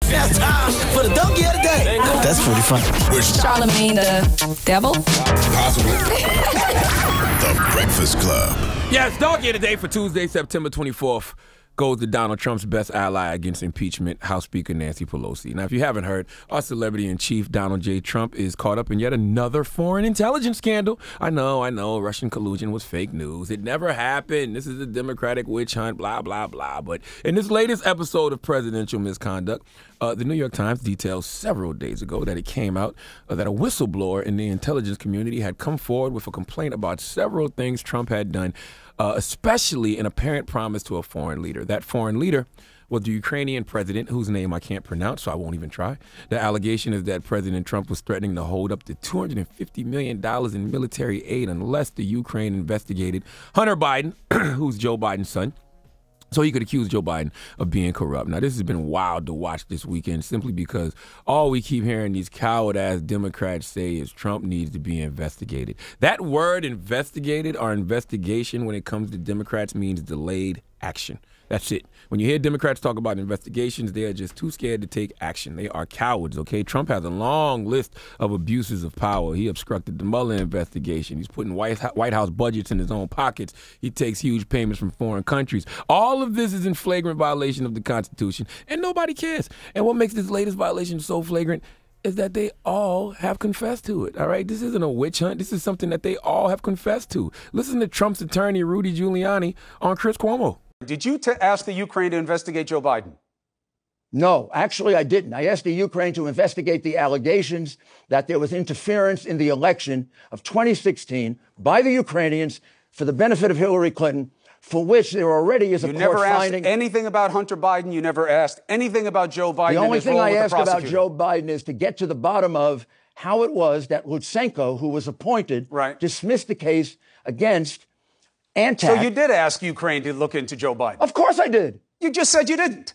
It's time for the donkey of the day. That's pretty funny. Charlamagne the devil? Possibly. The Breakfast Club. Yes, donkey of the day for Tuesday, September 24th. Goes to Donald Trump's best ally against impeachment, House Speaker Nancy Pelosi. Now, if you haven't heard, our celebrity-in-chief, Donald J. Trump, is caught up in yet another foreign intelligence scandal. I know, Russian collusion was fake news. It never happened. This is a Democratic witch hunt, blah, blah, blah. But in this latest episode of presidential misconduct, the New York Times details several days ago that it came out that a whistleblower in the intelligence community had come forward with a complaint about several things Trump had done, especially an apparent promise to a foreign leader. That foreign leader was the Ukrainian president, whose name I can't pronounce, so I won't even try. The allegation is that President Trump was threatening to hold up to $250 million in military aid unless the Ukraine investigated Hunter Biden, who's Joe Biden's son, so he could accuse Joe Biden of being corrupt. Now, this has been wild to watch this weekend simply because all we keep hearing these coward-ass Democrats say is Trump needs to be investigated. That word investigated or investigation when it comes to Democrats means delayed action. That's it. When you hear Democrats talk about investigations, they are just too scared to take action. They are cowards, okay? Trump has a long list of abuses of power. He obstructed the Mueller investigation. He's putting White House budgets in his own pockets. He takes huge payments from foreign countries. All of this is in flagrant violation of the Constitution, and nobody cares. And what makes this latest violation so flagrant is that they all have confessed to it, all right? This isn't a witch hunt. This is something that they all have confessed to. Listen to Trump's attorney, Rudy Giuliani, on Chris Cuomo. Did you ask the Ukraine to investigate Joe Biden? No, actually, I didn't. I asked the Ukraine to investigate the allegations that there was interference in the election of 2016 by the Ukrainians for the benefit of Hillary Clinton, for which there already is a court finding. You never asked anything about Hunter Biden. You never asked anything about Joe Biden. The only thing I asked about prosecutor. Joe Biden is to get to the bottom of how it was that Lutsenko, who was appointed, dismissed the case against Antac. So you did ask Ukraine to look into Joe Biden? Of course I did. You just said you didn't.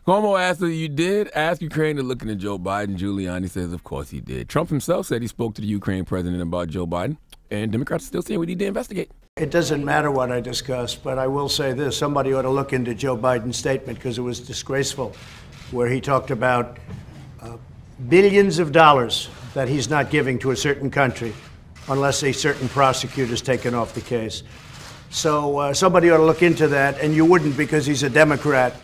Cuomo asked if you did ask Ukraine to look into Joe Biden. Giuliani says, of course he did. Trump himself said he spoke to the Ukraine president about Joe Biden, and Democrats are still saying we need to investigate. It doesn't matter what I discuss, but I will say this. Somebody ought to look into Joe Biden's statement because it was disgraceful, where he talked about billions of dollars that he's not giving to a certain country unless a certain prosecutor's taken off the case. So somebody ought to look into that, and you wouldn't because he's a Democrat.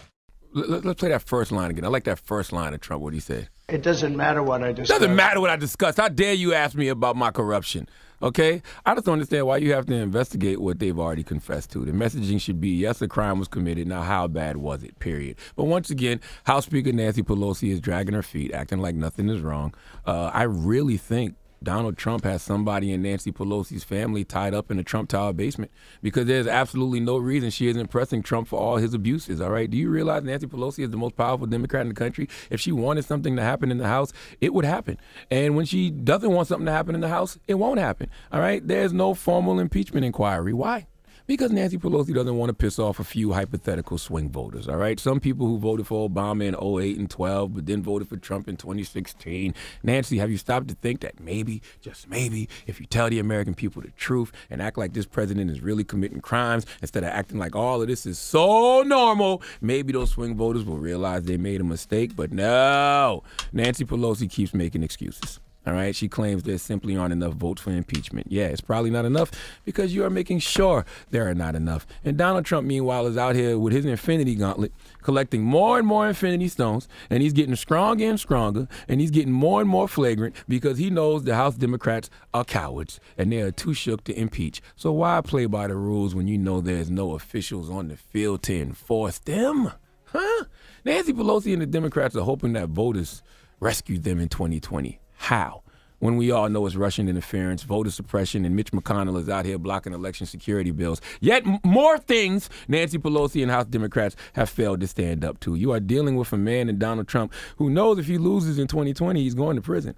Let's play that first line again. I like that first line of Trump, what he said. It doesn't matter what I discuss. Doesn't matter what I discussed. How dare you ask me about my corruption, okay? I just don't understand why you have to investigate what they've already confessed to. The messaging should be, yes, a crime was committed. Now, how bad was it, period? But once again, House Speaker Nancy Pelosi is dragging her feet, acting like nothing is wrong. I really think Donald Trump has somebody in Nancy Pelosi's family tied up in the Trump Tower basement because there's absolutely no reason she isn't pressing Trump for all his abuses, all right? Do you realize Nancy Pelosi is the most powerful Democrat in the country? If she wanted something to happen in the House, it would happen. And when she doesn't want something to happen in the House, it won't happen, all right? There's no formal impeachment inquiry. Why? Because Nancy Pelosi doesn't want to piss off a few hypothetical swing voters, all right? Some people who voted for Obama in 08 and 12, but then voted for Trump in 2016. Nancy, have you stopped to think that maybe, just maybe, if you tell the American people the truth and act like this president is really committing crimes instead of acting like all of this is so normal, maybe those swing voters will realize they made a mistake? But no, Nancy Pelosi keeps making excuses. All right, she claims there simply aren't enough votes for impeachment. Yeah, it's probably not enough because you are making sure there are not enough. And Donald Trump, meanwhile, is out here with his infinity gauntlet, collecting more and more infinity stones, and he's getting stronger and stronger, and he's getting more and more flagrant because he knows the House Democrats are cowards, and they are too shook to impeach. So why play by the rules when you know there's no officials on the field to enforce them? Huh? Nancy Pelosi and the Democrats are hoping that voters rescue them in 2020. How? When we all know it's Russian interference, voter suppression, and Mitch McConnell is out here blocking election security bills. Yet more things Nancy Pelosi and House Democrats have failed to stand up to. You are dealing with a man in Donald Trump who knows if he loses in 2020, he's going to prison.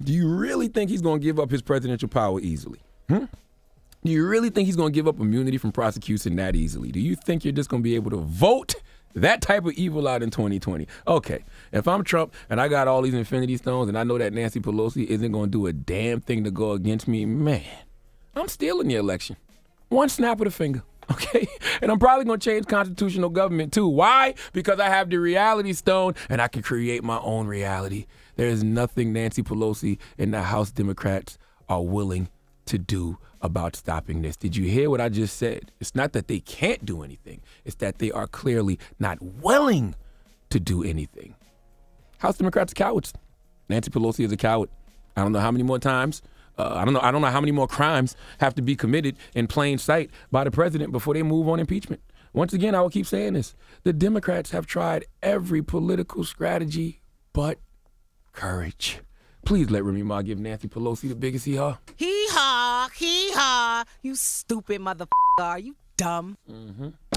Do you really think he's going to give up his presidential power easily? Do you really think he's going to give up immunity from prosecution that easily? Do you think you're just going to be able to vote that type of evil out in 2020? Okay, if I'm Trump and I got all these infinity stones and I know that Nancy Pelosi isn't going to do a damn thing to go against me, man, I'm stealing the election. One snap of the finger. Okay? And I'm probably going to change constitutional government too. Why? Because I have the reality stone and I can create my own reality. There is nothing Nancy Pelosi and the House Democrats are willing to do about stopping this. Did you hear what I just said? It's not that they can't do anything. It's that they are clearly not willing to do anything. House Democrats are cowards. Nancy Pelosi is a coward. I don't know how many more times. I don't know how many more crimes have to be committed in plain sight by the president before they move on impeachment. Once again, I will keep saying this. The Democrats have tried every political strategy but courage. Please let Remy Ma give Nancy Pelosi the biggest hee-haw. Hee-haw, hee-haw. You stupid motherfucker. Are you dumb?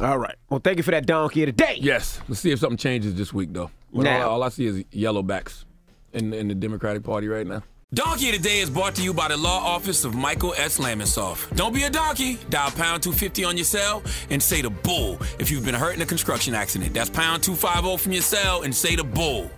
All right. Well, thank you for that donkey of the day. Yes. Let's see if something changes this week, though. But all I see is yellow backs in the Democratic Party right now. Donkey of the Day is brought to you by the law office of Michael S. Lamonsoff. Don't be a donkey. Dial pound 250 on your cell and say the bull if you've been hurt in a construction accident. That's pound 250 from your cell and say the bull.